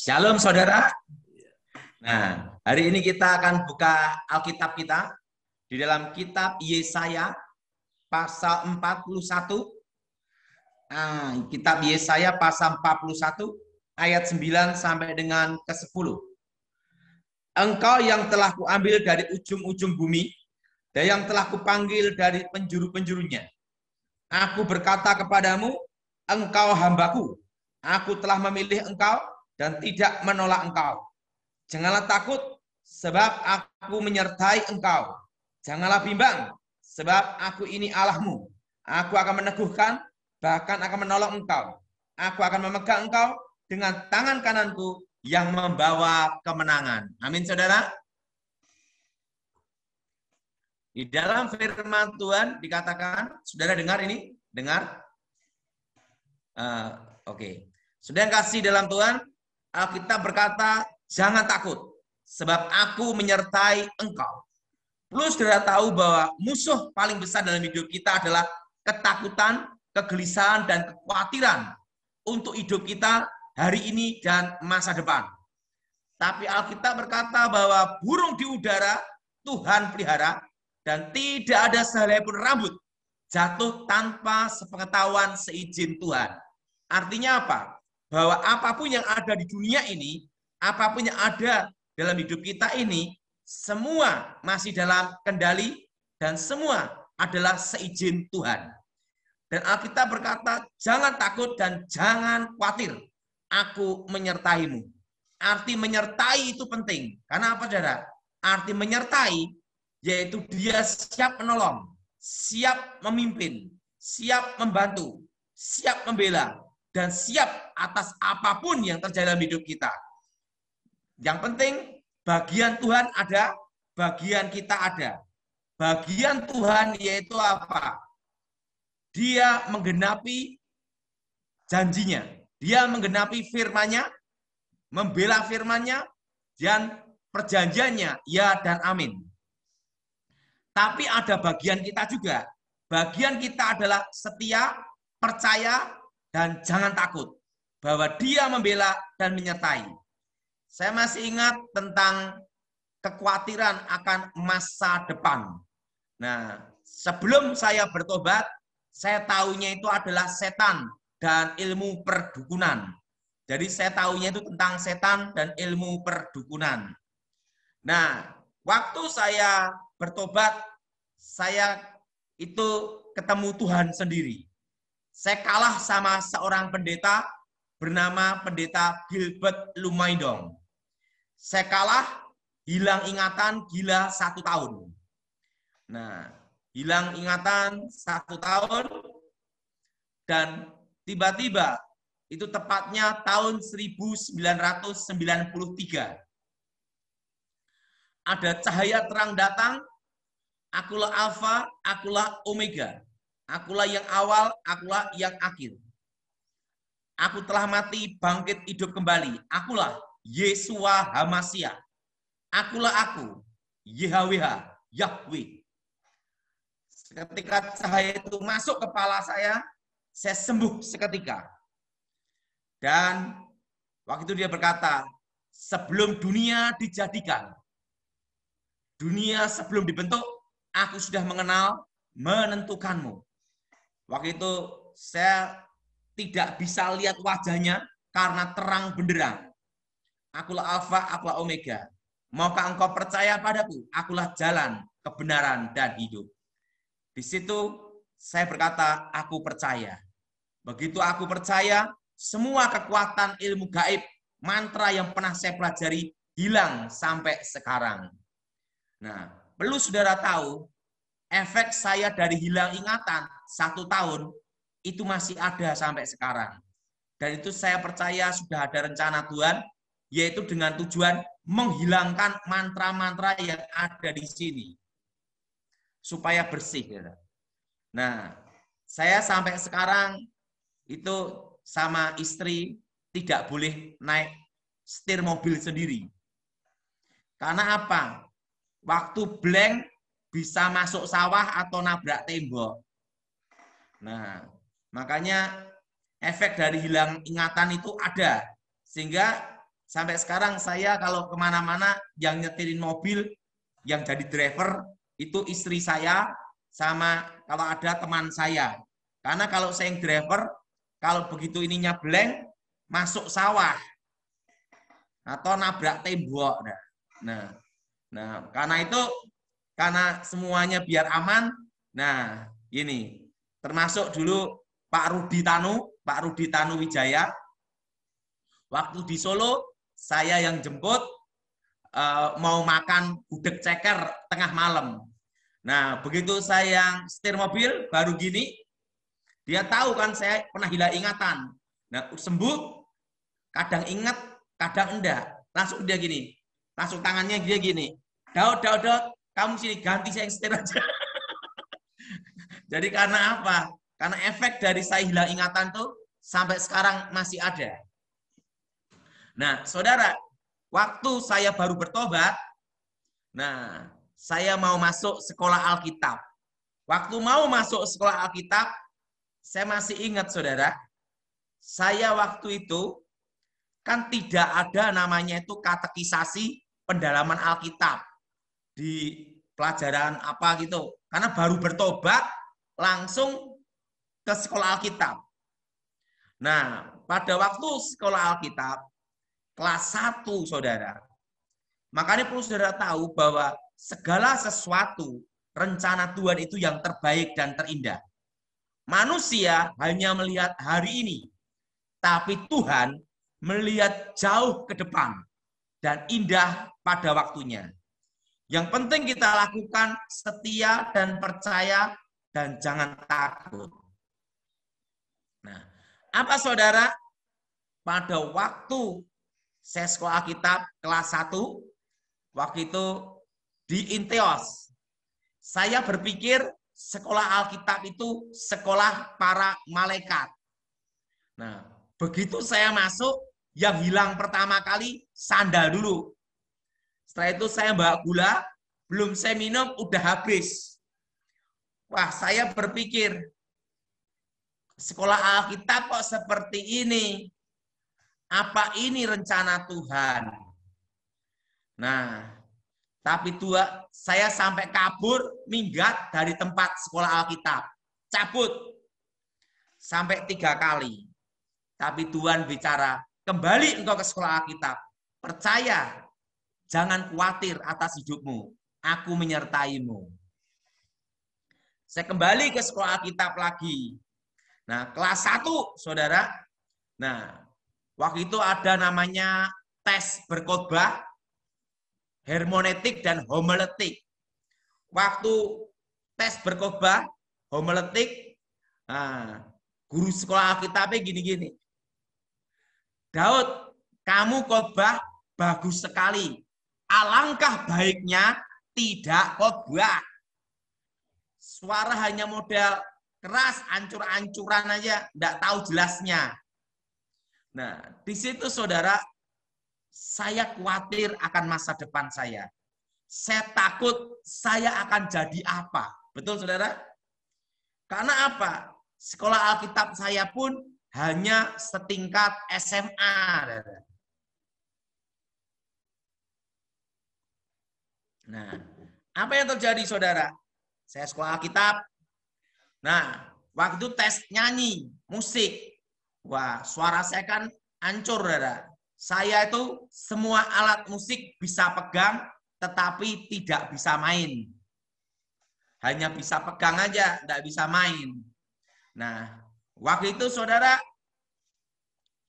Shalom saudara. Nah, hari ini kita akan buka Alkitab kita di dalam kitab Yesaya pasal 41. Kitab Yesaya pasal 41 ayat 9 sampai dengan ke-10. Engkau yang telah kuambil dari ujung-ujung bumi dan yang telah kupanggil dari penjuru-penjurunya. Aku berkata kepadamu, engkau hambaku. Aku telah memilih engkau dan tidak menolak engkau. Janganlah takut, sebab aku menyertai engkau. Janganlah bimbang, sebab aku ini Allahmu. Aku akan meneguhkan, bahkan akan menolong engkau. Aku akan memegang engkau dengan tangan kananku yang membawa kemenangan. Amin, saudara. Di dalam firman Tuhan dikatakan, saudara dengar ini? Dengar? Oke. Saudara yang kasih dalam Tuhan, Alkitab berkata, jangan takut, sebab aku menyertai engkau. Perlu saudara tahu bahwa musuh paling besar dalam hidup kita adalah ketakutan, kegelisahan, dan kekhawatiran untuk hidup kita hari ini dan masa depan. Tapi Alkitab berkata bahwa burung di udara Tuhan pelihara, dan tidak ada sehelai pun rambut jatuh tanpa sepengetahuan seizin Tuhan. Artinya apa? Bahwa apapun yang ada di dunia ini, apapun yang ada dalam hidup kita ini, semua masih dalam kendali dan semua adalah seizin Tuhan. Dan Alkitab berkata, jangan takut dan jangan khawatir. Aku menyertaimu. Arti menyertai itu penting. Karena apa, saudara? Arti menyertai yaitu dia siap menolong, siap memimpin, siap membantu, siap membela, dan siap atas apapun yang terjadi dalam hidup kita. Yang penting, bagian Tuhan ada, bagian kita ada. Bagian Tuhan yaitu apa? Dia menggenapi janjinya. Dia menggenapi firman-Nya, membela firman-Nya, dan perjanjiannya, ya dan amin. Tapi ada bagian kita juga. Bagian kita adalah setia, percaya, dan jangan takut. Bahwa dia membela dan menyertai. Saya masih ingat tentang kekhawatiran akan masa depan. Nah, sebelum saya bertobat, saya tahunya itu adalah setan dan ilmu perdukunan. Jadi saya tahunya itu tentang setan dan ilmu perdukunan. Nah, waktu saya bertobat, saya itu ketemu Tuhan sendiri. Saya kalah sama seorang pendeta bernama pendeta Gilbert Lumaidong. Saya kalah, hilang ingatan, gila 1 tahun. Nah, hilang ingatan 1 tahun, dan tiba-tiba, itu tepatnya tahun 1993. Ada cahaya terang datang, akulah Alfa, akulah Omega. Akulah yang awal, akulah yang akhir. Aku telah mati, bangkit hidup kembali. Akulah Yesua Hamasia. Akulah aku, YHWH, Yahweh. Ketika cahaya itu masuk kepala saya sembuh seketika. Dan waktu itu dia berkata, sebelum dunia dijadikan, dunia sebelum dibentuk, aku sudah mengenal, menentukanmu. Waktu itu saya tidak bisa lihat wajahnya karena terang benderang. Akulah Alfa, akulah Omega. Maukah engkau percaya padaku? Akulah jalan, kebenaran, dan hidup. Di situ saya berkata, aku percaya. Begitu aku percaya, semua kekuatan ilmu gaib, mantra yang pernah saya pelajari, hilang sampai sekarang. Nah, perlu saudara tahu, efek saya dari hilang ingatan 1 tahun, itu masih ada sampai sekarang. Dan itu saya percaya sudah ada rencana Tuhan, yaitu dengan tujuan menghilangkan mantra-mantra yang ada di sini. Supaya bersih. Nah, saya sampai sekarang itu sama istri tidak boleh naik setir mobil sendiri. Karena apa? Waktu blank bisa masuk sawah atau nabrak tembok. Nah, makanya efek dari hilang ingatan itu ada. Sehingga Sampai sekarang saya kalau kemana-mana yang nyetirin mobil, yang jadi driver, itu istri saya sama kalau ada teman saya. Karena kalau saya yang driver, kalau begitu ininya blank, masuk sawah atau nabrak tembok. Nah, karena semuanya biar aman. Nah, ini termasuk dulu Pak Rudi Tanu Wijaya. Waktu di Solo, saya yang jemput mau makan gudeg ceker tengah malam. Nah, begitu saya setir mobil baru gini, dia tahu kan saya pernah hilang ingatan. Nah, sembuh, kadang ingat, kadang enggak. Langsung dia gini, langsung tangannya dia gini. Daud, kamu sini ganti saya yang setir aja. Jadi karena apa? Karena efek dari saya hilang ingatan tuh sampai sekarang masih ada. Nah, saudara, waktu saya baru bertobat, nah, saya mau masuk sekolah Alkitab. Waktu mau masuk sekolah Alkitab, saya masih ingat, saudara, saya waktu itu kan tidak ada namanya itu katekisasi pendalaman Alkitab di pelajaran apa gitu. Karena baru bertobat, langsung ke sekolah Alkitab. Nah, pada waktu sekolah Alkitab, kelas 1, saudara. Makanya perlu saudara tahu bahwa segala sesuatu, rencana Tuhan itu yang terbaik dan terindah. Manusia hanya melihat hari ini, tapi Tuhan melihat jauh ke depan dan indah pada waktunya. Yang penting kita lakukan setia dan percaya dan jangan takut. Nah, apa saudara? Pada waktu saya sekolah Alkitab kelas 1, waktu itu di Inteos, saya berpikir sekolah Alkitab itu sekolah para malaikat. Nah, begitu saya masuk, yang hilang pertama kali sandal dulu. Setelah itu saya bawa gula, belum saya minum, udah habis. Wah, saya berpikir, sekolah Alkitab kok seperti ini? Apa ini rencana Tuhan? Nah, tapi saya sampai kabur, minggat dari tempat sekolah Alkitab. Cabut. Sampai 3 kali. Tapi Tuhan bicara, kembali engkau ke sekolah Alkitab. Percaya, jangan khawatir atas hidupmu. Aku menyertaimu. Saya kembali ke sekolah Alkitab lagi. Nah, kelas 1, saudara. Nah, waktu itu ada namanya tes berkhotbah, hermeneutik dan homiletik. Waktu tes berkhotbah, homiletik, guru sekolah Alkitabnya gini-gini. Daud, kamu khotbah bagus sekali. Alangkah baiknya tidak khotbah. Suara hanya model keras, ancur-ancuran aja, enggak tahu jelasnya. Nah, di situ saudara, saya khawatir akan masa depan saya. Saya takut saya akan jadi apa. Betul, saudara? Karena apa? Sekolah Alkitab saya pun hanya setingkat SMA. Nah, apa yang terjadi, saudara? Saya sekolah Alkitab. Nah, waktu tes nyanyi, musik. Wah, suara saya kan hancur, saudara. Saya itu semua alat musik bisa pegang, tetapi tidak bisa main. Hanya bisa pegang aja, tidak bisa main. Nah, waktu itu saudara,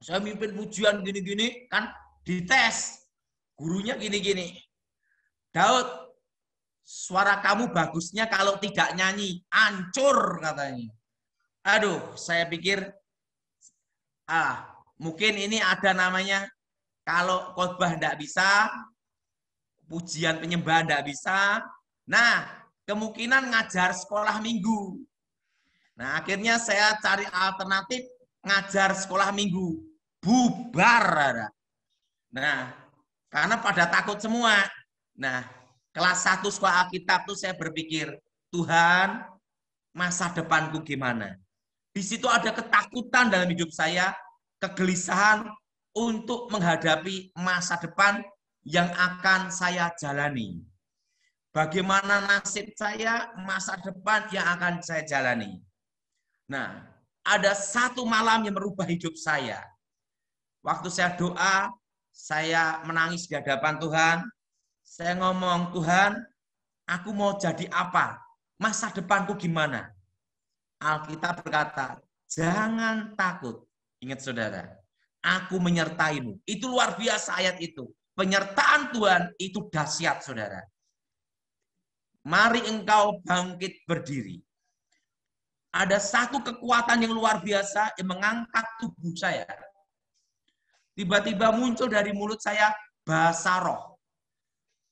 saya mimpin pujian gini-gini, kan dites. Gurunya gini-gini. Daud, suara kamu bagusnya kalau tidak nyanyi. Hancur katanya. Aduh, saya pikir, mungkin ini ada namanya, kalau khotbah tidak bisa, pujian penyembahan tidak bisa, nah kemungkinan ngajar sekolah minggu. Nah akhirnya saya cari alternatif ngajar sekolah minggu. Bubar. Nah karena pada takut semua. Nah kelas 1 sekolah Alkitab tuh saya berpikir, Tuhan masa depanku gimana? Di situ ada ketakutan dalam hidup saya, kegelisahan, untuk menghadapi masa depan yang akan saya jalani. Bagaimana nasib saya, masa depan yang akan saya jalani. Nah, ada satu malam yang merubah hidup saya. Waktu saya doa, saya menangis di hadapan Tuhan. Saya ngomong, Tuhan, aku mau jadi apa? Masa depanku gimana? Alkitab berkata, jangan takut. Ingat saudara, aku menyertaimu. Itu luar biasa ayat itu. Penyertaan Tuhan itu dahsyat, saudara. Mari engkau bangkit berdiri. Ada satu kekuatan yang luar biasa yang mengangkat tubuh saya. Tiba-tiba muncul dari mulut saya bahasa roh.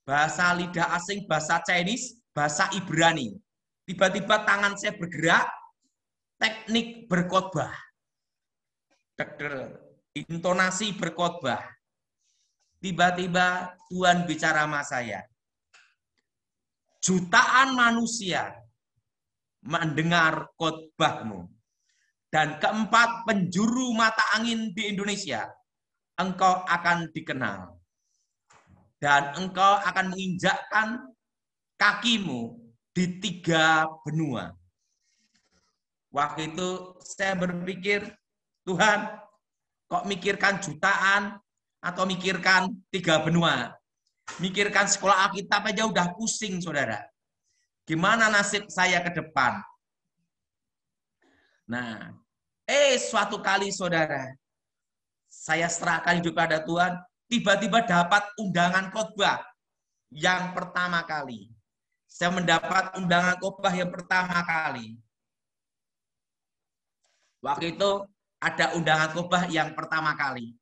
Bahasa lidah asing, bahasa Chinese, bahasa Ibrani. Tiba-tiba tangan saya bergerak, teknik berkhotbah. Intonasi berkhotbah. Tiba-tiba Tuhan bicara sama saya. Jutaan manusia mendengar khotbahmu. Dan keempat, penjuru mata angin di Indonesia, engkau akan dikenal. Dan engkau akan menginjakkan kakimu di 3 benua. Waktu itu saya berpikir, Tuhan, kok mikirkan jutaan atau mikirkan 3 benua? Mikirkan sekolah Alkitab aja udah pusing, saudara. Gimana nasib saya ke depan? Nah, suatu kali, saudara, saya serahkan hidup pada Tuhan, tiba-tiba dapat undangan khotbah yang pertama kali. Saya mendapat undangan khotbah yang pertama kali. Waktu itu ada undangan khotbah yang pertama kali.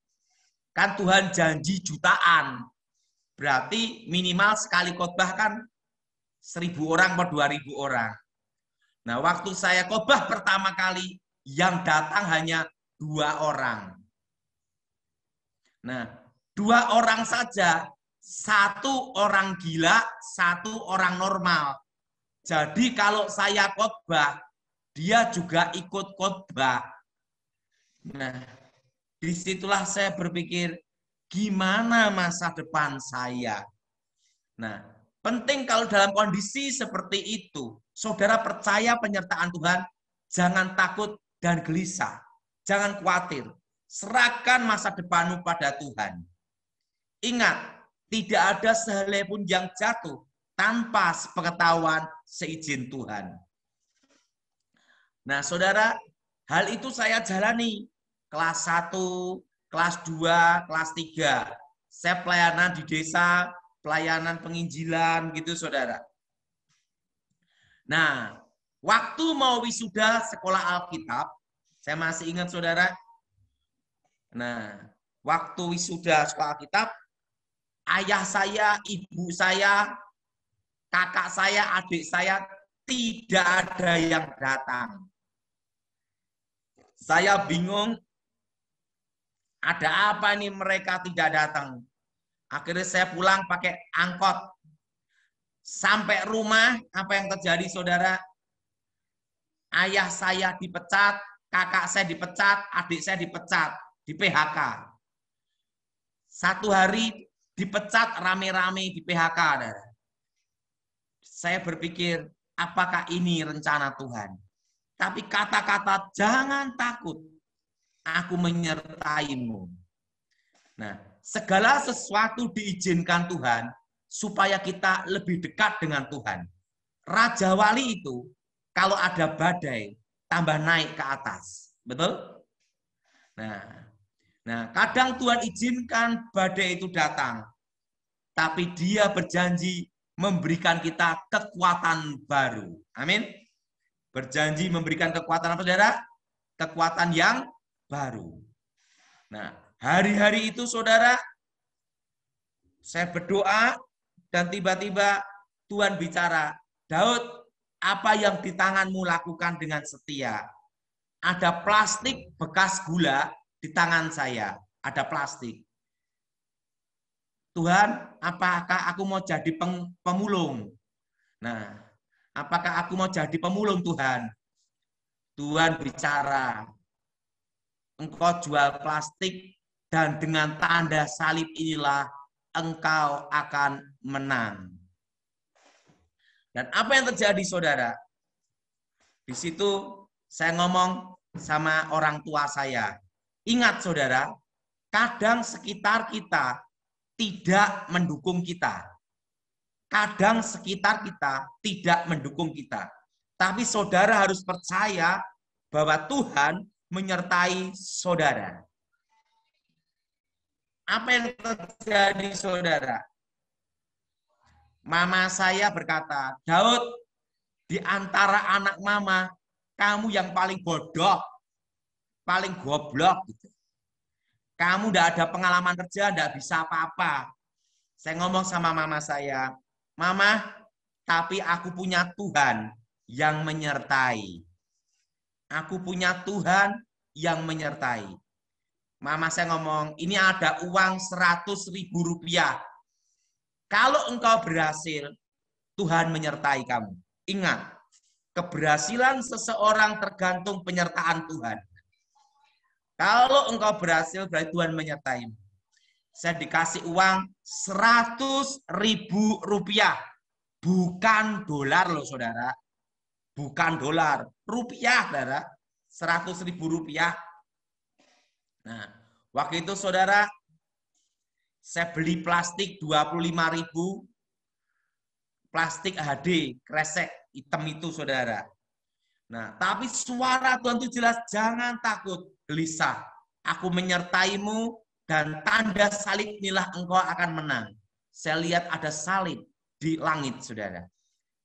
Kan Tuhan janji jutaan. Berarti minimal sekali khotbah kan 1.000 orang atau 2.000 orang. Nah, waktu saya khotbah pertama kali, yang datang hanya 2 orang. Nah, 2 orang saja, 1 orang gila, 1 orang normal. Jadi kalau saya khotbah, dia juga ikut khotbah. Nah, disitulah saya berpikir, gimana masa depan saya? Nah, penting kalau dalam kondisi seperti itu, saudara percaya penyertaan Tuhan, jangan takut dan gelisah. Jangan khawatir. Serahkan masa depanmu pada Tuhan. Ingat, tidak ada sehelai pun yang jatuh tanpa sepengetahuan seizin Tuhan. Nah, saudara, hal itu saya jalani. Kelas 1, kelas 2, kelas 3. Saya pelayanan di desa, pelayanan penginjilan gitu, saudara. Nah, waktu mau wisuda sekolah Alkitab, saya masih ingat, saudara. Nah, waktu wisuda sekolah Alkitab, ayah saya, ibu saya, kakak saya, adik saya, tidak ada yang datang. Saya bingung, ada apa ini mereka tidak datang. Akhirnya saya pulang pakai angkot. Sampai rumah, apa yang terjadi, saudara? Ayah saya dipecat, kakak saya dipecat, adik saya dipecat, di PHK. 1 hari dipecat rame-rame di PHK. Saya berpikir, apakah ini rencana Tuhan? Tapi kata-kata jangan takut, aku menyertaimu. Nah, segala sesuatu diizinkan Tuhan supaya kita lebih dekat dengan Tuhan. Raja Wali itu kalau ada badai tambah naik ke atas, betul? Nah, kadang Tuhan izinkan badai itu datang, tapi Dia berjanji memberikan kita kekuatan baru. Amin. Berjanji memberikan kekuatan apa, saudara? Kekuatan yang baru. Nah, hari-hari itu, saudara, saya berdoa dan tiba-tiba Tuhan bicara, Daud, apa yang di tanganmu lakukan dengan setia? Ada plastik bekas gula di tangan saya. Ada plastik. Tuhan, apakah aku mau jadi pemulung? Nah, apakah aku mau jadi pemulung, Tuhan? Tuhan bicara, engkau jual plastik dan dengan tanda salib inilah engkau akan menang. Dan apa yang terjadi, saudara? Di situ saya ngomong sama orang tua saya. Ingat, saudara, kadang sekitar kita tidak mendukung kita. Kadang sekitar kita tidak mendukung kita. Tapi saudara harus percaya bahwa Tuhan menyertai saudara. Apa yang terjadi, saudara? Mama saya berkata, Daud, di antara anak mama, kamu yang paling bodoh, paling goblok. Gitu. Kamu tidak ada pengalaman kerja, tidak bisa apa-apa. Saya ngomong sama mama saya, Mama, tapi aku punya Tuhan yang menyertai. Aku punya Tuhan yang menyertai. Mama saya ngomong, ini ada uang 100.000 rupiah. Kalau engkau berhasil, Tuhan menyertai kamu. Ingat, keberhasilan seseorang tergantung penyertaan Tuhan. Kalau engkau berhasil, berarti Tuhan menyertai. Saya dikasih uang 100.000 rupiah. Bukan dolar loh, saudara. Bukan dolar. Rupiah, saudara. 100.000 rupiah. Nah, waktu itu saudara, saya beli plastik 25.000, plastik HD, kresek, hitam itu saudara. Nah, tapi suara Tuhan itu jelas, jangan takut, gelisah. Aku menyertaimu dan tanda salib inilah engkau akan menang. Saya lihat ada salib di langit, saudara.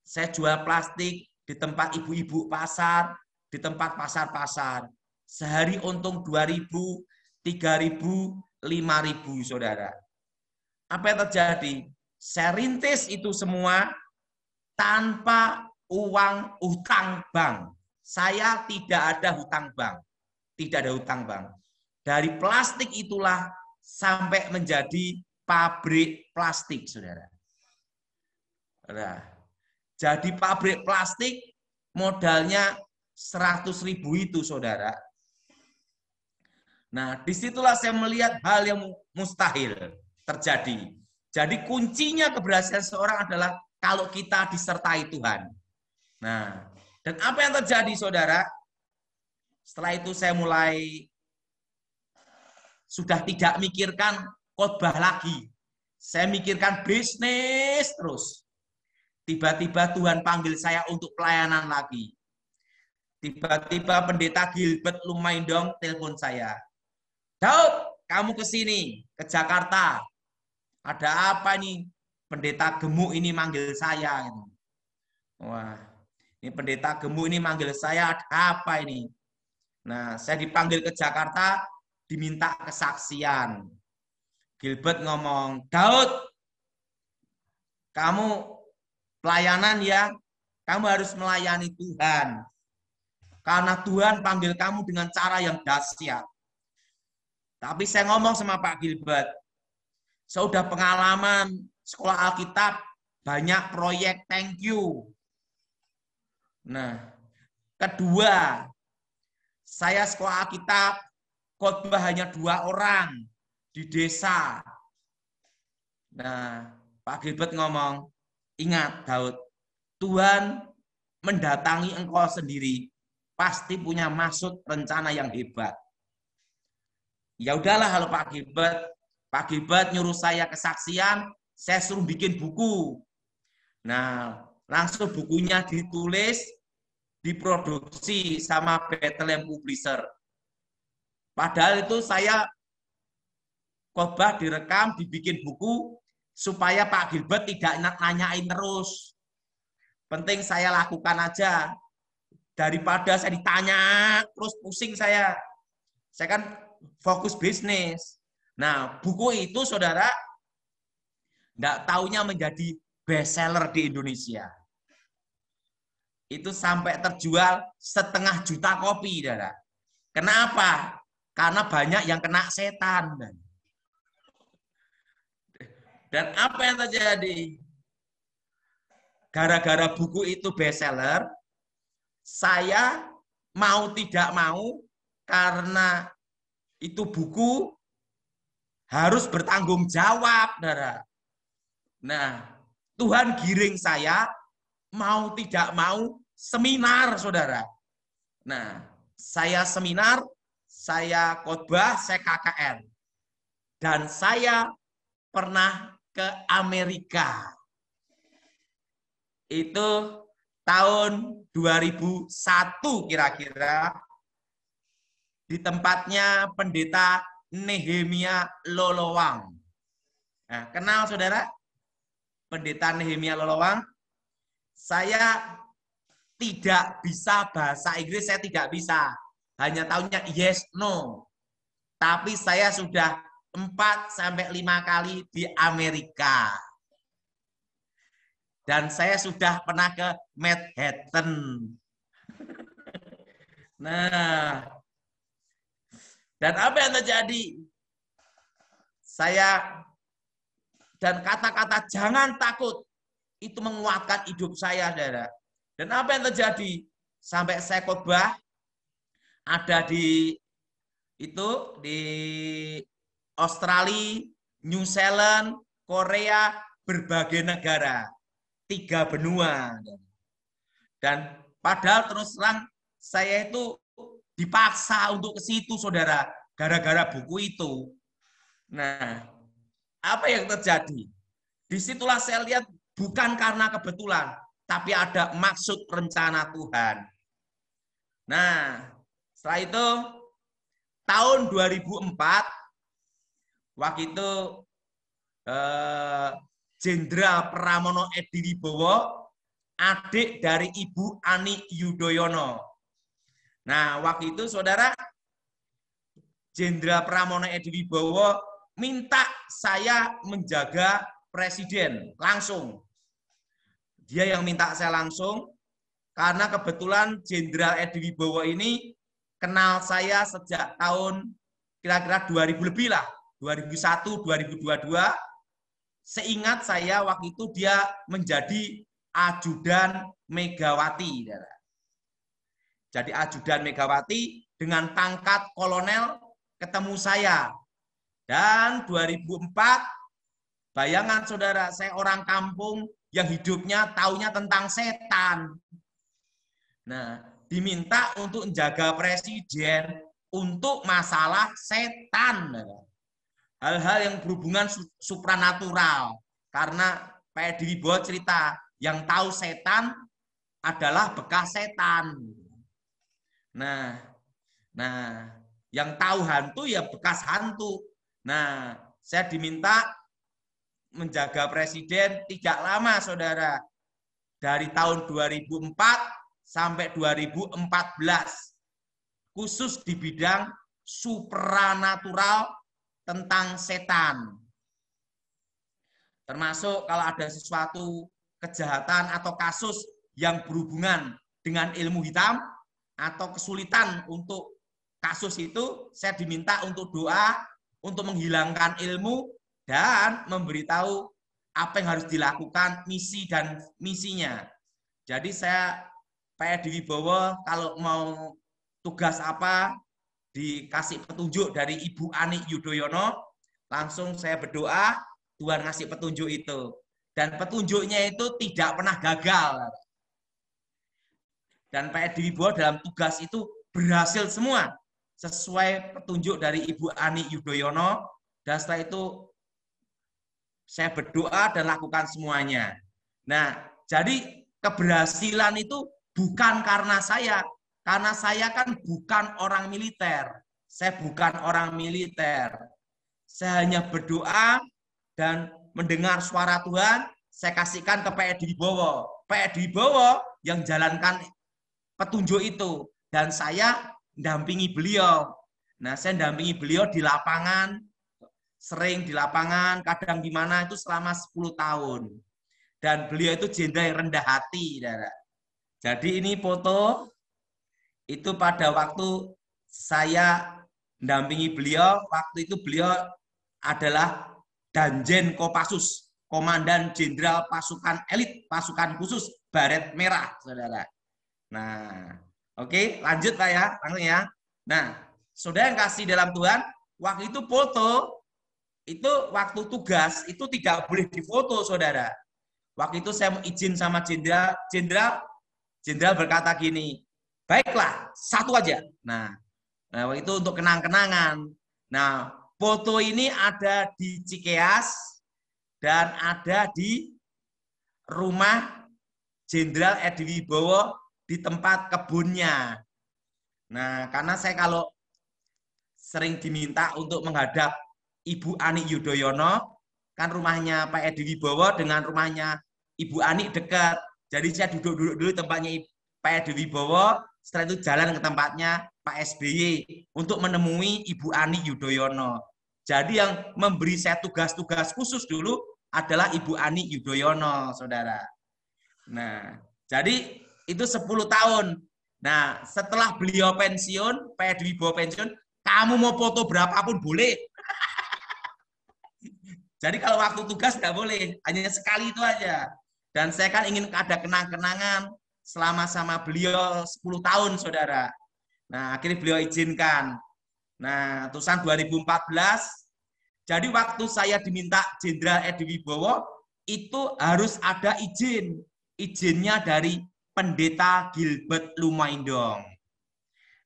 Saya jual plastik di tempat ibu-ibu pasar, di tempat pasar-pasar. Sehari untung 2.000, 3.000, 5.000, saudara. Apa yang terjadi? Saya rintis itu semua tanpa uang hutang bank. Saya tidak ada hutang bank. Tidak ada hutang bank. Dari plastik itulah sampai menjadi pabrik plastik, saudara. Nah, jadi pabrik plastik modalnya 100.000 itu, saudara. Nah, disitulah saya melihat hal yang mustahil terjadi. Jadi kuncinya keberhasilan seorang adalah kalau kita disertai Tuhan. Nah, dan apa yang terjadi, saudara? Setelah itu saya mulai sudah tidak mikirkan khotbah lagi. Saya mikirkan bisnis terus. Tiba-tiba Tuhan panggil saya untuk pelayanan lagi. Tiba-tiba pendeta Gilbert Lumaindong telepon saya. Daud, kamu ke sini, ke Jakarta. Ada apa nih? Pendeta gemuk ini manggil saya. Wah, ini pendeta gemuk ini manggil saya, ada apa ini? Nah, saya dipanggil ke Jakarta, diminta kesaksian. Gilbert ngomong, Daud, kamu pelayanan ya, kamu harus melayani Tuhan. Karena Tuhan panggil kamu dengan cara yang dahsyat. Tapi saya ngomong sama Pak Gilbert, saya udah pengalaman sekolah Alkitab, banyak proyek, thank you. Nah, kedua, saya sekolah Alkitab, khotbah hanya 2 orang di desa. Nah, Pak Gilbert ngomong, ingat Daud, Tuhan mendatangi engkau sendiri, pasti punya maksud rencana yang hebat. Ya udahlah kalau Pak Gilbert nyuruh saya kesaksian, saya suruh bikin buku. Nah, langsung bukunya ditulis, diproduksi sama Bethlehem Publisher. Padahal itu saya khotbah direkam, dibikin buku supaya Pak Gilbert tidak nanyain terus. Penting saya lakukan aja. Daripada saya ditanya terus pusing saya. Saya kan fokus bisnis. Nah, buku itu saudara enggak taunya menjadi bestseller di Indonesia. Itu sampai terjual 1,5 juta kopi, saudara. Kenapa? Karena banyak yang kena setan. Dan apa yang terjadi? Gara-gara buku itu bestseller, saya mau tidak mau, karena itu buku, harus bertanggung jawab, saudara. Nah, Tuhan giring saya mau tidak mau seminar, saudara. Nah, saya seminar, saya khotbah, saya KKN. Dan saya pernah ke Amerika. Itu tahun 2001 kira-kira, di tempatnya pendeta Nehemia Lolowang. Nah, kenal saudara? Pendeta Nehemia Lolowang. Saya tidak bisa bahasa Inggris, saya tidak bisa. Hanya tahunya yes, no. Tapi saya sudah 4-5 kali di Amerika. Dan saya sudah pernah ke Manhattan. Nah, dan apa yang terjadi? Saya dan kata-kata jangan takut itu menguatkan hidup saya, saudara. Dan apa yang terjadi? Sampai saya khotbah ada di Australia, New Zealand, Korea, berbagai negara, 3 benua. Dan padahal terus terang saya itu dipaksa untuk ke situ, saudara, gara-gara buku itu. Nah, apa yang terjadi? Disitulah saya lihat bukan karena kebetulan, tapi ada maksud rencana Tuhan. Nah, setelah itu tahun 2004, waktu itu Jenderal Pramono Edi Wibowo, adik dari Ibu Ani Yudhoyono. Nah, waktu itu saudara, Jenderal Pramono Edi Wibowo minta saya menjaga presiden langsung. Dia yang minta saya langsung, karena kebetulan Jenderal Edi Wibowo ini kenal saya sejak tahun kira-kira 2000 lebih lah, 2001, 2022. Seingat saya waktu itu dia menjadi ajudan Megawati. Jadi ajudan Megawati dengan pangkat kolonel ketemu saya. Dan 2004, bayangan saudara, saya orang kampung yang hidupnya taunya tentang setan. Nah, diminta untuk menjaga presiden untuk masalah setan. Hal-hal yang berhubungan supranatural. Karena Pak Edi Wibowo cerita, yang tahu setan adalah bekas setan. Nah, yang tahu hantu ya bekas hantu. Nah, saya diminta menjaga presiden tidak lama, saudara. Dari tahun 2004 sampai 2014. Khusus di bidang supranatural tentang setan. Termasuk kalau ada sesuatu kejahatan atau kasus yang berhubungan dengan ilmu hitam atau kesulitan untuk kasus itu, saya diminta untuk doa, untuk menghilangkan ilmu, dan memberitahu apa yang harus dilakukan, misi dan misinya. Jadi saya, Pak Edi Wibowo, kalau mau tugas apa, dikasih petunjuk dari Ibu Ani Yudhoyono, langsung saya berdoa, Tuhan ngasih petunjuk itu. Dan petunjuknya itu tidak pernah gagal. Dan Pak Edi Wibowo dalam tugas itu berhasil semua sesuai petunjuk dari Ibu Ani Yudhoyono. Dan setelah itu saya berdoa dan lakukan semuanya. Nah, jadi keberhasilan itu bukan karena saya kan bukan orang militer. Saya bukan orang militer. Saya hanya berdoa dan mendengar suara Tuhan, saya kasihkan ke Pak Edi Wibowo. Pak Edi Wibowo yang jalankan petunjuk itu, dan saya mendampingi beliau. Nah, saya mendampingi beliau di lapangan, sering di lapangan, kadang di mana itu selama 10 tahun. Dan beliau itu jenderal yang rendah hati, saudara. Jadi ini foto, itu pada waktu saya mendampingi beliau, waktu itu beliau adalah Danjen Kopassus, Komandan Jenderal Pasukan Elit, Pasukan Khusus Baret Merah, saudara. Nah, oke, lanjut Pak ya, langsung ya. Nah, saudara yang kasih dalam Tuhan, waktu itu foto itu waktu tugas itu tidak boleh difoto, saudara. Waktu itu saya izin sama jenderal berkata gini, baiklah, satu aja. Nah, itu untuk kenang-kenangan. Nah, foto ini ada di Cikeas dan ada di rumah Jenderal Edi Wibowo di tempat kebunnya. Nah, karena saya kalau sering diminta untuk menghadap Ibu Ani Yudhoyono, kan rumahnya Pak Edi Wibowo dengan rumahnya Ibu Ani dekat. Jadi saya duduk-duduk dulu tempatnya Pak Edi Wibowo, setelah itu jalan ke tempatnya Pak SBY untuk menemui Ibu Ani Yudhoyono. Jadi yang memberi saya tugas-tugas khusus dulu adalah Ibu Ani Yudhoyono, saudara. Nah, jadi itu 10 tahun. Nah, setelah beliau pensiun, Pak Edi Wibowo pensiun, kamu mau foto berapapun boleh. Jadi kalau waktu tugas nggak boleh, hanya sekali itu aja. Dan saya kan ingin ada kenang-kenangan selama sama beliau 10 tahun, saudara. Nah, akhirnya beliau izinkan. Nah, terusan 2014, jadi waktu saya diminta Jenderal Edi Wibowo, itu harus ada izin. Izinnya dari Pendeta Gilbert Lumaindong.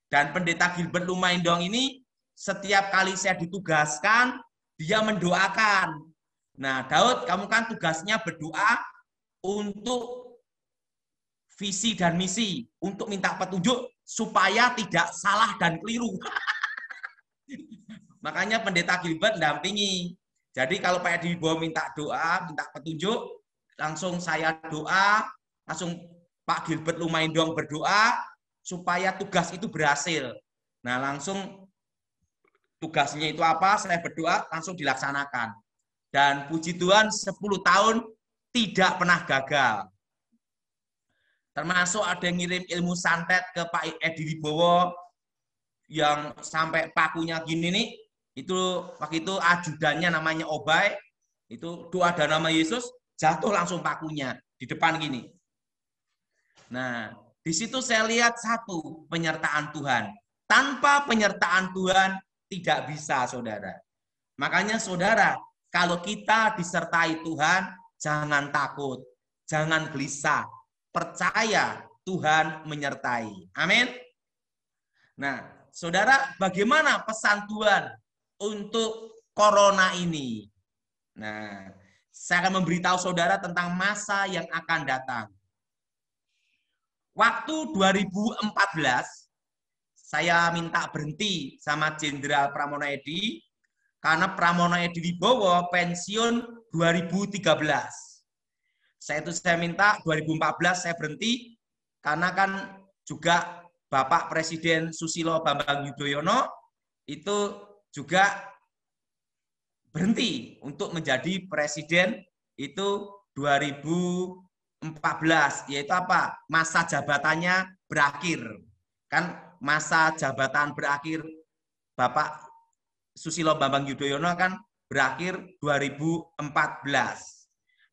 Dan Pendeta Gilbert Lumaindong ini setiap kali saya ditugaskan, dia mendoakan. Nah, Daud, kamu kan tugasnya berdoa untuk visi dan misi, untuk minta petunjuk supaya tidak salah dan keliru. Makanya Pendeta Gilbert dampingi. Jadi kalau Pak Edi Wibowo minta doa, minta petunjuk, langsung saya doa, langsung Pak Gilbert Lumaindong berdoa supaya tugas itu berhasil. Nah, langsung tugasnya itu apa, saya berdoa, langsung dilaksanakan. Dan puji Tuhan 10 tahun tidak pernah gagal. Termasuk ada yang ngirim ilmu santet ke Pak Edi Wibowo yang sampai pakunya gini nih, itu waktu itu ajudannya namanya Obay, itu doa dan nama Yesus, jatuh langsung pakunya di depan gini. Nah, di situ saya lihat satu, penyertaan Tuhan. Tanpa penyertaan Tuhan tidak bisa, saudara. Makanya saudara, kalau kita disertai Tuhan, jangan takut, jangan gelisah. Percaya Tuhan menyertai. Amin. Nah, saudara, bagaimana pesan Tuhan untuk corona ini? Nah, saya akan memberitahu saudara tentang masa yang akan datang. Waktu 2014, saya minta berhenti sama Jenderal Pramono Edi, karena Pramono Edi Wibowo pensiun 2013. Saya minta 2014 saya berhenti, karena kan juga Bapak Presiden Susilo Bambang Yudhoyono itu juga berhenti untuk menjadi presiden itu 2014, yaitu apa? Masa jabatannya berakhir. Kan masa jabatan berakhir Bapak Susilo Bambang Yudhoyono kan berakhir 2014.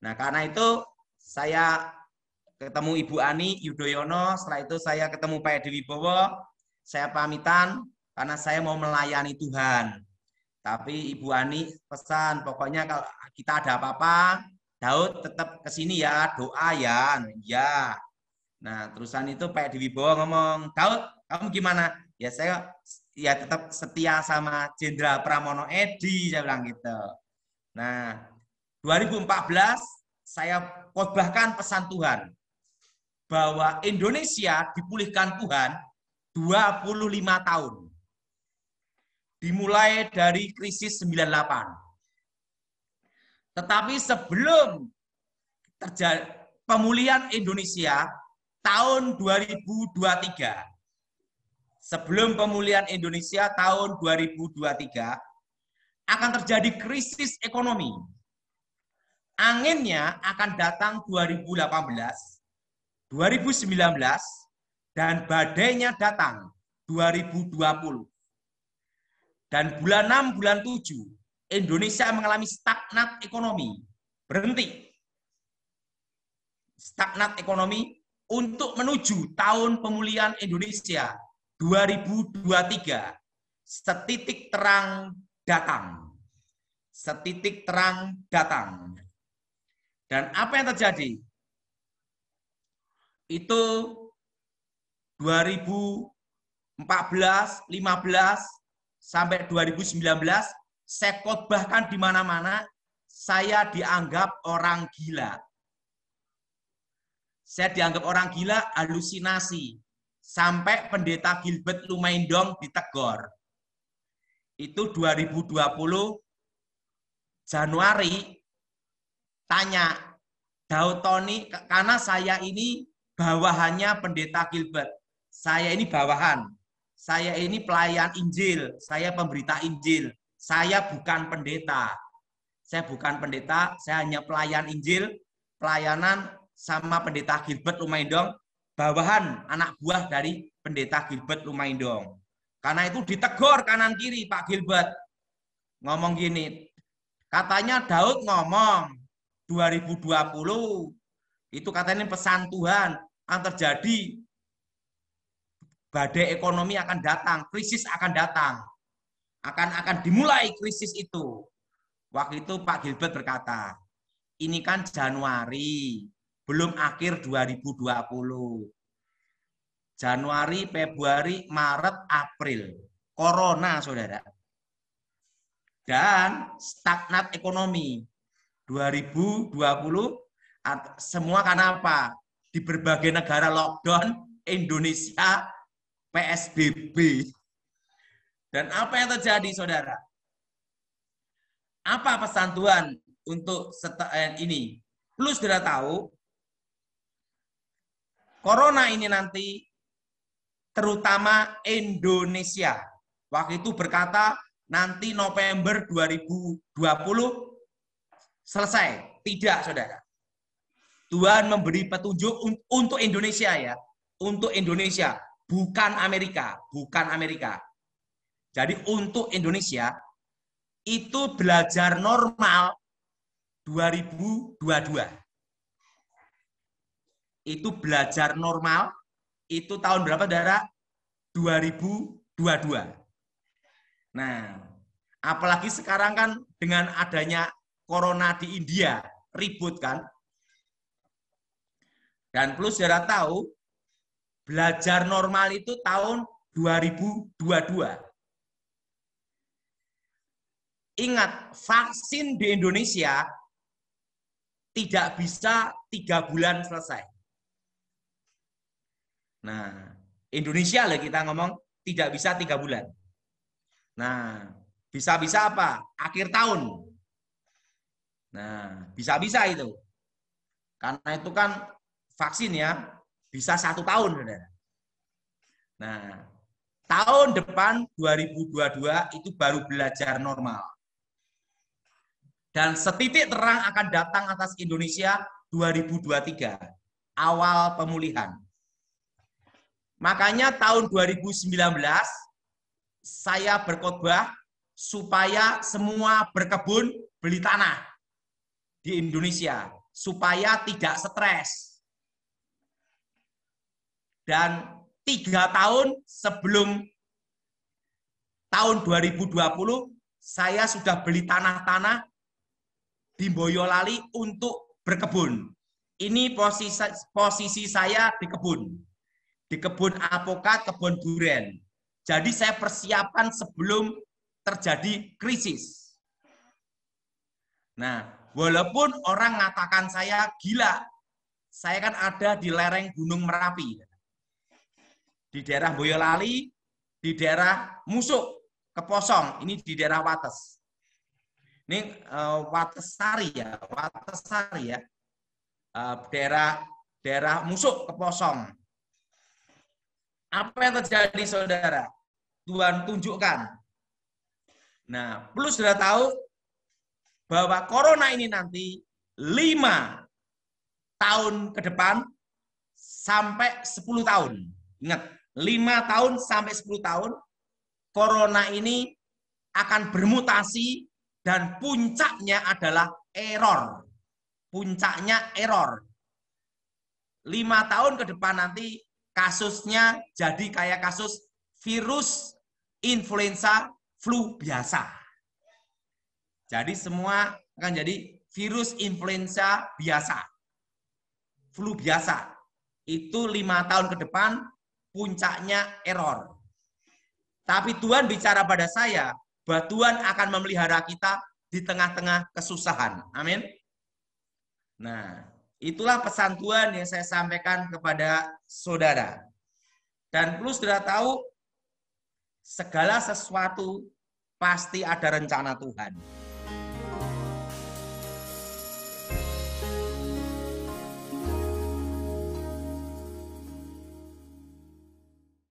Nah, karena itu saya ketemu Ibu Ani Yudhoyono, setelah itu saya ketemu Pak Edi Wibowo, saya pamitan karena saya mau melayani Tuhan. Tapi Ibu Ani pesan, pokoknya kalau kita ada apa-apa, Daud tetap ke sini ya, doa ya. Ya. Nah, terusan itu Pak Edi Wibowo ngomong, Daud, kamu gimana? Ya saya ya tetap setia sama Jenderal Pramono Edi, saya bilang gitu. Nah, 2014 saya khotbahkan pesan Tuhan bahwa Indonesia dipulihkan Tuhan 25 tahun. Dimulai dari krisis 98. Tetapi sebelum terjadi pemulihan Indonesia tahun 2023, sebelum pemulihan Indonesia tahun 2023, akan terjadi krisis ekonomi. Anginnya akan datang 2018, 2019, dan badainya datang 2020. Dan bulan 6, bulan 7, Indonesia mengalami stagnat ekonomi. Berhenti. Stagnat ekonomi untuk menuju tahun pemulihan Indonesia 2023. Setitik terang datang. setitik terang datang. Dan apa yang terjadi? Itu 2014, 15 sampai 2019 saya khotbahkan di mana-mana, saya dianggap orang gila. Saya dianggap orang gila, halusinasi. Sampai pendeta Gilbert Lumaindong ditegur. Itu 2020 Januari, tanya Daud Tony, karena saya ini bawahannya pendeta Gilbert. Saya ini bawahan. Saya ini pelayan Injil. Saya pemberita Injil. Saya bukan pendeta. Saya bukan pendeta, saya hanya pelayan Injil, pelayanan sama pendeta Gilbert Lumaindong, bawahan anak buah dari pendeta Gilbert Lumaindong. Karena itu ditegur kanan kiri Pak Gilbert. Ngomong gini, katanya Daud ngomong 2020 itu katanya pesan Tuhan akan terjadi, badai ekonomi akan datang, krisis akan datang, akan dimulai krisis itu. Waktu itu Pak Gilbert berkata, ini kan Januari, belum akhir 2020. Januari, Februari, Maret, April. Corona, saudara. Dan stagnat ekonomi. 2020, semua karena apa? Di berbagai negara lockdown, Indonesia PSBB. Dan apa yang terjadi, saudara? Apa pesan Tuhan untuk ini? Plus sudah tahu, Corona ini nanti terutama Indonesia. Waktu itu berkata nanti November 2020 selesai. Tidak, saudara. Tuhan memberi petunjuk untuk Indonesia ya. Untuk Indonesia, bukan Amerika. Bukan Amerika. Jadi untuk Indonesia, itu belajar normal 2022. Itu belajar normal, itu tahun berapa, saudara? 2022. Nah, apalagi sekarang kan dengan adanya corona di India, ribut kan? Dan plus saudara tahu, belajar normal itu tahun 2022. Ingat, vaksin di Indonesia tidak bisa 3 bulan selesai. Nah, Indonesia lah kita ngomong tidak bisa 3 bulan. Nah, bisa-bisa apa? Akhir tahun. Nah, bisa-bisa itu. Karena itu kan vaksin ya, bisa 1 tahun, saudara. Nah, tahun depan 2022 itu baru belajar normal. Dan setitik terang akan datang atas Indonesia 2023, awal pemulihan. Makanya tahun 2019 saya berkhotbah supaya semua berkebun beli tanah di Indonesia, supaya tidak stres. Dan 3 tahun sebelum tahun 2020, saya sudah beli tanah-tanah di Boyolali untuk berkebun. Ini posisi saya di kebun alpukat, kebun durian. Jadi saya persiapan sebelum terjadi krisis. Nah, walaupun orang mengatakan saya gila, saya kan ada di lereng Gunung Merapi, di daerah Boyolali, di daerah Musuk, Keposong, ini di daerah Wates. Ini Watesari ya, daerah Musuk, Keposong. Apa yang terjadi, saudara? Tuhan tunjukkan. Nah, perlu sudah tahu bahwa corona ini nanti 5 tahun ke depan sampai 10 tahun. Ingat, 5 tahun sampai 10 tahun corona ini akan bermutasi dan puncaknya adalah error. Puncaknya error. 5 tahun ke depan nanti kasusnya jadi kayak kasus virus influenza flu biasa. Jadi semua akan jadi virus influenza biasa. Flu biasa. Itu 5 tahun ke depan puncaknya error. Tapi Tuhan bicara pada saya bahwa Tuhan akan memelihara kita di tengah-tengah kesusahan. Amin. Nah, itulah pesan Tuhan yang saya sampaikan kepada saudara. Dan perlu saudara tahu, segala sesuatu pasti ada rencana Tuhan.